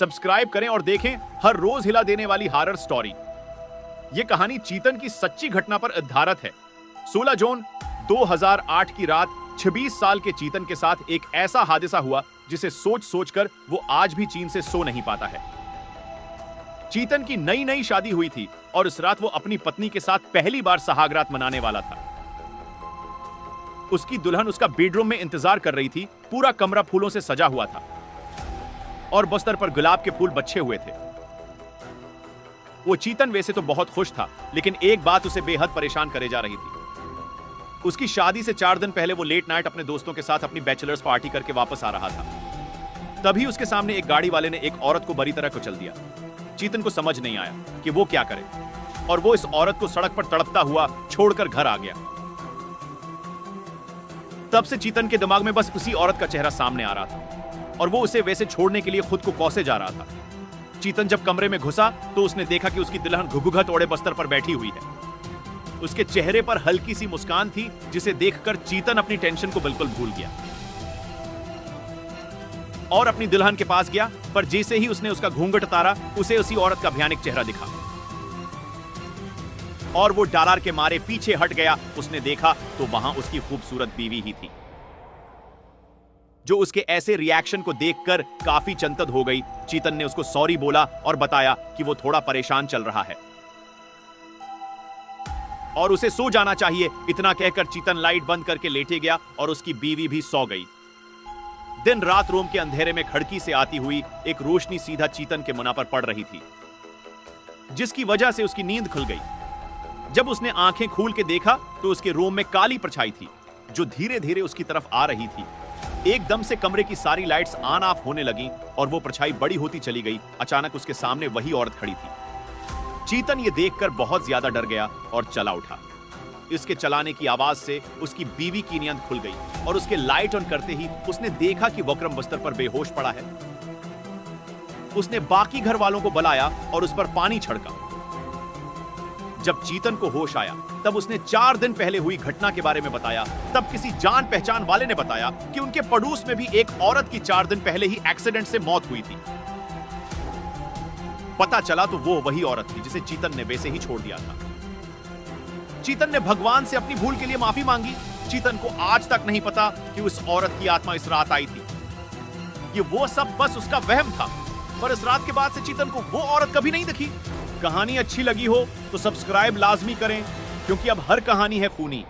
Subscribe करें और देखें हर रोज हिला देने वाली हॉरर स्टोरी। यह कहानी चीतन की सच्ची घटना पर आधारित है। 16 जून 2008 की रात 26 साल के चीतन के साथ एक ऐसा हादसा हुआ जिसे सोच सोचकर वो आज भी चैन से सो नहीं पाता है। चीतन की नई नई शादी हुई थी और इस रात वो अपनी पत्नी के साथ पहली बार सुहागरात मनाने वाला था। उसकी दुल्हन उसका बेडरूम में इंतजार कर रही थी। पूरा कमरा फूलों से सजा हुआ था और बस्तर पर गुलाब के फूल बच्छे हुए थे। वो चीतन वैसे तो बहुत खुश था, लेकिन एक बात उसे बेहद परेशान करे जा रही थी। उसकी शादी से 4 दिन पहले वो लेट नाइट अपने दोस्तों के साथ अपनी बैचलर्स पार्टी करके वापस आ रहा था। तभी उसके सामने एक गाड़ी वाले ने एक औरत को बुरी तरह कुचल दिया। चीतन को समझ नहीं आया कि वो क्या करे और वो इस औरत को सड़क पर तड़पता हुआ छोड़कर घर आ गया। तब से चीतन के दिमाग में बस उसी औरत का चेहरा सामने आ रहा था और वो उसे वैसे छोड़ने के लिए खुद को कोसे जा रहा था। चीतन जब कमरे में घुसा तो उसने देखा कि उसकी दुल्हन घुघुघट ओढ़े बस्तर पर बैठी हुई है। उसके चेहरे पर हल्की सी मुस्कान थी जिसे देखकर चीतन अपनी टेंशन को बिल्कुल भूल गया और अपनी दुल्हन के पास गया। पर जैसे ही उसने उसका घूंघट उतारा, उसे उसी औरत का भयानक चेहरा दिखा और वो डर के मारे पीछे हट गया। उसने देखा तो वहां उसकी खूबसूरत बीवी ही थी, जो उसके ऐसे रिएक्शन को देखकर काफी चिंतित हो गई। चीतन ने उसको सॉरी बोला और बताया कि वो थोड़ा परेशान चल रहा है और उसे सो जाना चाहिए। इतना कहकर चीतन लाइट बंद करके लेटे गया और उसकी बीवी भी सो गई। दिन रात रूम के अंधेरे में खिड़की से आती हुई एक रोशनी सीधा चीतन के मुंह पर पड़ रही थी, जिसकी वजह से उसकी नींद खुल गई। जब उसने आंखें खोल के देखा तो उसके रूम में काली परछाई थी जो धीरे धीरे उसकी तरफ आ रही थी। एकदम से कमरे की सारी लाइट्स ऑन ऑफ होने लगी और वो परछाई बड़ी होती चली गई। अचानक उसके सामने वही औरत खड़ी थी। चीतन ये देखकर बहुत ज्यादा डर गया और चला उठा। इसके चलाने की आवाज से उसकी बीवी की नींद खुल गई और उसके लाइट ऑन करते ही उसने देखा कि वक्रम बस्तर पर बेहोश पड़ा है। उसने बाकी घर वालों को बुलाया और उस पर पानी छिड़का। जब चीतन को होश आया तब उसने 4 दिन पहले हुई घटना के बारे में बताया। तब किसी जान पहचान वाले ने बताया कि उनके पड़ोस में भी एक औरत की 4 दिन पहले ही एक्सीडेंट से मौत हुई थी। पता चला तो वो वही औरत थी जिसे चीतन ने वैसे ही छोड़ दिया था। चीतन ने भगवान से अपनी भूल के लिए माफी मांगी। चीतन को आज तक नहीं पता कि उस औरत की आत्मा इस रात आई थी। ये वो सब बस उसका वहम था, पर इस रात के बाद से चीतन को वो औरत कभी नहीं दिखी। कहानी अच्छी लगी हो तो सब्सक्राइब लाजमी करें, क्योंकि अब हर कहानी है खूनी।